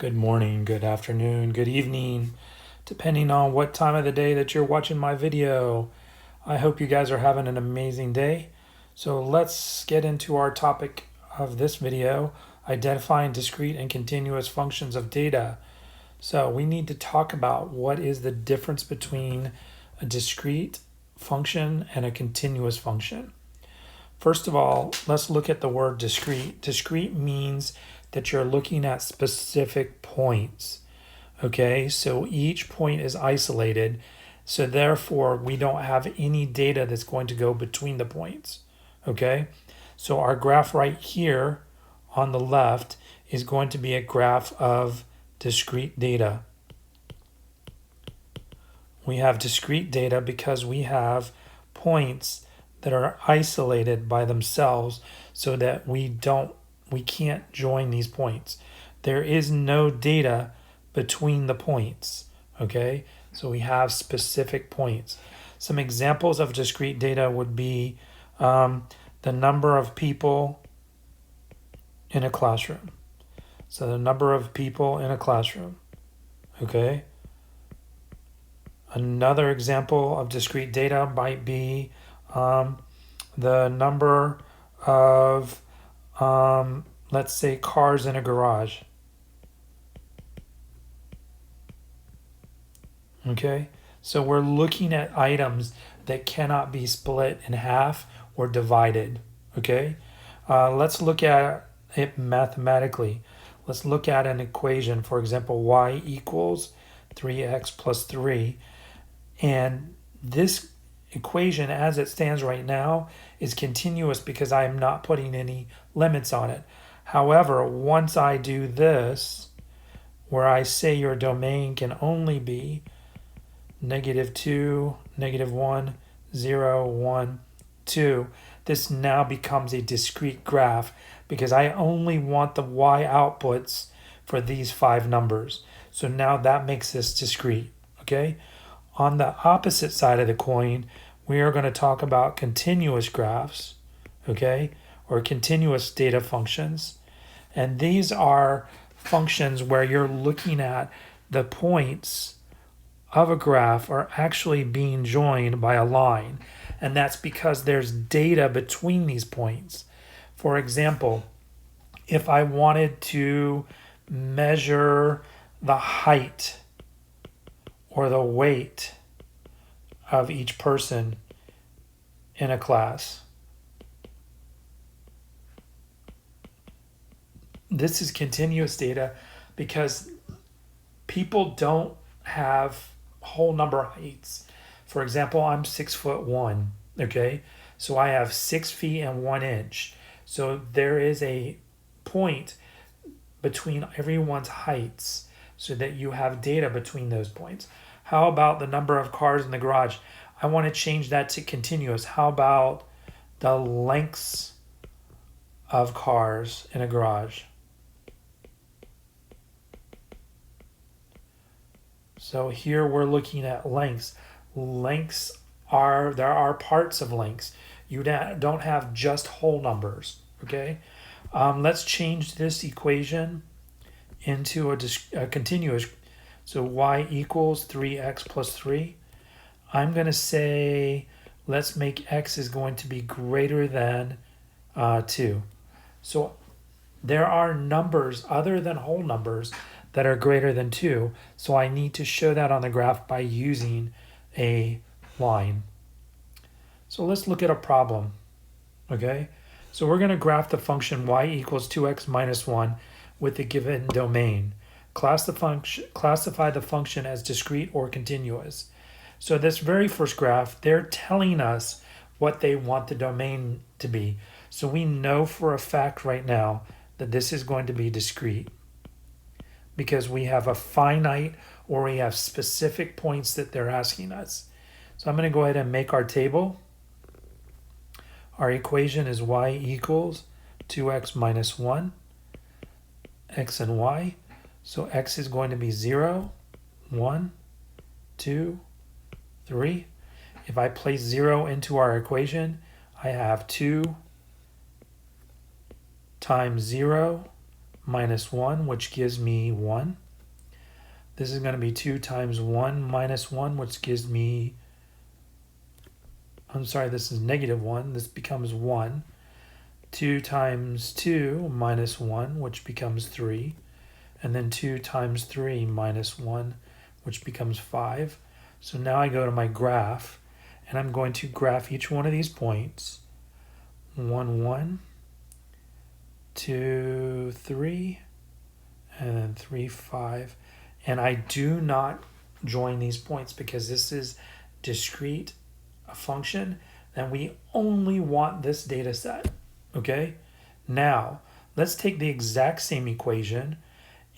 Good morning, good afternoon, good evening, depending on what time of the day that you're watching my video. I hope you guys are having an amazing day. So let's get into our topic of this video, identifying discrete and continuous functions of data. So we need to talk about what is the difference between a discrete function and a continuous function. First of all, let's look at the word discrete. Discrete means that you're looking at specific points. Okay, so each point is isolated. So therefore, we don't have any data that's going to go between the points. Okay, so our graph right here on the left is going to be a graph of discrete data. We have discrete data because we have points that are isolated by themselves so that we can't join these points. There is no data between the points. Okay, so we have specific points. Some examples of discrete data would be the number of people in a classroom. So the number of people in a classroom. Okay. Another example of discrete data might be the number of, let's say, cars in a garage. Okay, so we're looking at items that cannot be split in half or divided. Okay, let's look at it mathematically. Let's look at an equation, for example, y equals 3x plus 3. And this equation as it stands right now is continuous because I am not putting any limits on it. However, once I do this, where I say your domain can only be -2, -1, 0, 1, 2, this now becomes a discrete graph because I only want the y outputs for these 5 numbers. So now that makes this discrete, okay? On the opposite side of the coin, we are going to talk about continuous graphs, okay, or continuous data functions. And these are functions where you're looking at the points of a graph are actually being joined by a line. And that's because there's data between these points. For example, if I wanted to measure the height or the weight of each person in a class, this is continuous data because people don't have whole number heights. For example, I'm 6'1", okay? So I have 6 feet and 1 inch. So there is a point between everyone's heights so that you have data between those points. How about the number of cars in the garage? I want to change that to continuous. How about the lengths of cars in a garage? So here we're looking at lengths. There are parts of lengths. You don't have just whole numbers, okay? Let's change this equation into a continuous. So y equals 3x plus 3. I'm going to say, let's make x is going to be greater than 2. So there are numbers other than whole numbers that are greater than 2. So I need to show that on the graph by using a line. So let's look at a problem. Okay, so we're going to graph the function y equals 2x minus 1 with the given domain. Classify the function as discrete or continuous. So this very first graph, they're telling us what they want the domain to be. So we know for a fact right now that this is going to be discrete because we have a finite or we have specific points that they're asking us. So I'm going to go ahead and make our table. Our equation is y equals 2x minus 1, x and y. So x is going to be 0, 1, 2, 3. If I place 0 into our equation, I have 2 times 0 minus 1, which gives me 1. This is going to be 2 times 1 minus 1, which gives me, I'm sorry, this is negative 1. This becomes 1. 2 times 2 minus 1, which becomes 3. And then 2 times 3 minus 1, which becomes 5. So now I go to my graph, and I'm going to graph each one of these points. 1, 1, 2, 3, and then 3, 5. And I do not join these points because this is discrete a function, and we only want this data set. Okay? Now, let's take the exact same equation,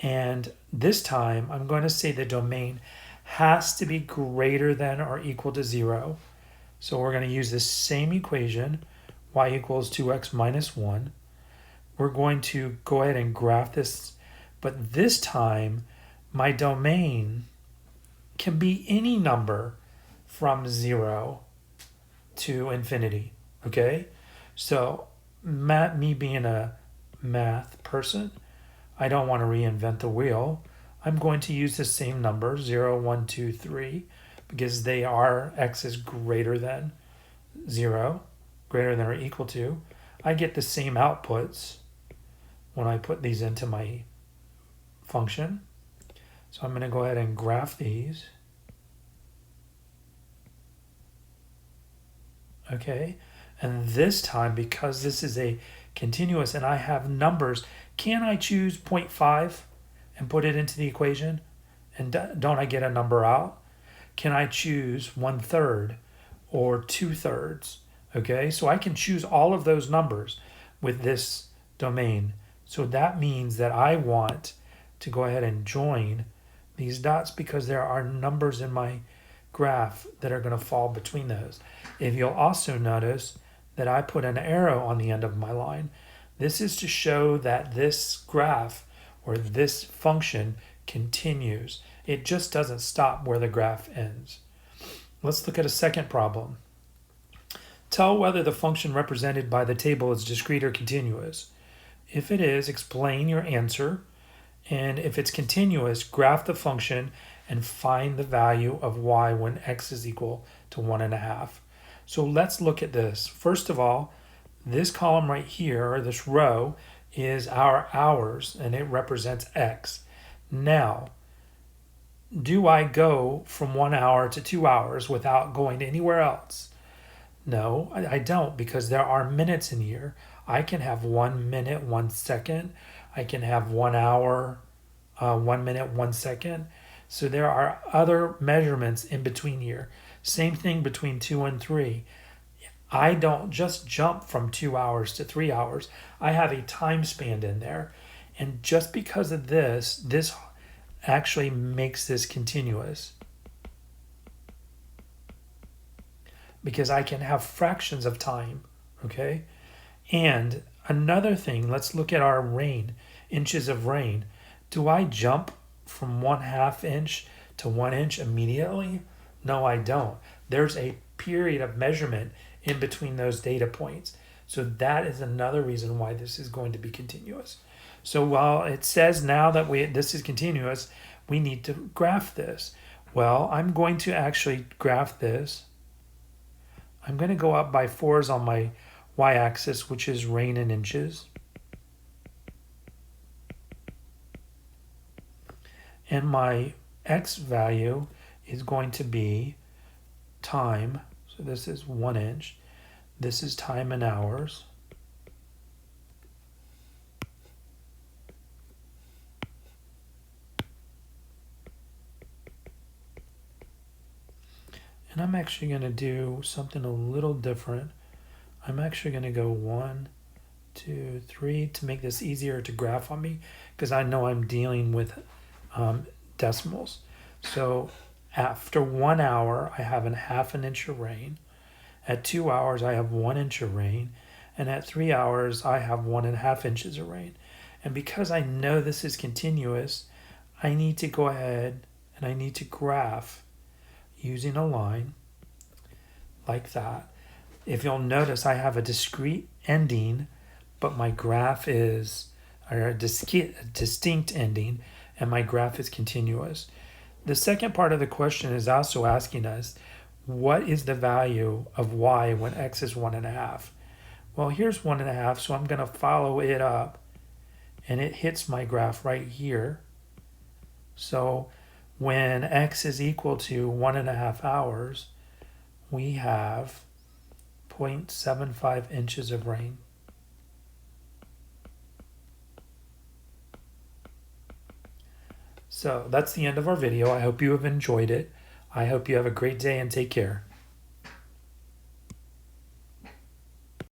and this time I'm going to say the domain has to be greater than or equal to 0. So we're going to use this same equation, y equals 2x minus 1. We're going to go ahead and graph this, but this time my domain can be any number from 0 to infinity, okay? So me being a math person, I don't want to reinvent the wheel. I'm going to use the same number, 0, 1, 2, 3, because they are, x is greater than 0, greater than or equal to. I get the same outputs when I put these into my function. So I'm going to go ahead and graph these. Okay, and this time, because this is a continuous and I have numbers, can I choose 0.5 and put it into the equation? And don't I get a number out? Can I choose 1/3 or 2/3? Okay, so I can choose all of those numbers with this domain. So that means that I want to go ahead and join these dots because there are numbers in my graph that are going to fall between those. If you'll also notice that I put an arrow on the end of my line, this is to show that this graph or this function continues. It just doesn't stop where the graph ends. Let's look at a second problem. Tell whether the function represented by the table is discrete or continuous. If it is, explain your answer. And if it's continuous, graph the function and find the value of y when x is equal to 1.5. So let's look at this. First of all, this column right here, or this row, is our hours, and it represents x. Now, do I go from 1 hour to 2 hours without going anywhere else? No, I don't, because there are minutes in here. I can have 1 minute, 1 second. I can have 1 hour, 1 minute, 1 second. So there are other measurements in between here. Same thing between 2 and 3. I don't just jump from 2 hours to 3 hours. I have a time span in there. And just because of this, this actually makes this continuous. Because I can have fractions of time, okay? And another thing, let's look at our rain, inches of rain. Do I jump from 1/2 inch to 1 inch immediately? No, I don't. There's a period of measurement in between those data points. So that is another reason why this is going to be continuous. So while it says now that this is continuous, we need to graph this. Well, I'm going to actually graph this. I'm going to go up by 4s on my y-axis, which is rain in inches. And my x value is going to be time. So this is 1 inch. This is time in hours. And I'm actually going to do something a little different. I'm actually going to go 1, 2, 3 to make this easier to graph on me because I know I'm dealing with decimals. So after 1 hour, I have 1/2 inch of rain. At 2 hours, I have 1 inch of rain. And at 3 hours, I have 1.5 inches of rain. And because I know this is continuous, I need to go ahead and I need to graph using a line like that. If you'll notice, I have a discrete ending, but my graph is or a distinct ending, and my graph is continuous. The second part of the question is also asking us, what is the value of y when x is 1.5? Well, here's 1.5, so I'm going to follow it up, and it hits my graph right here. So when x is equal to 1.5 hours, we have 0.75 inches of rain. So that's the end of our video. I hope you have enjoyed it. I hope you have a great day and take care.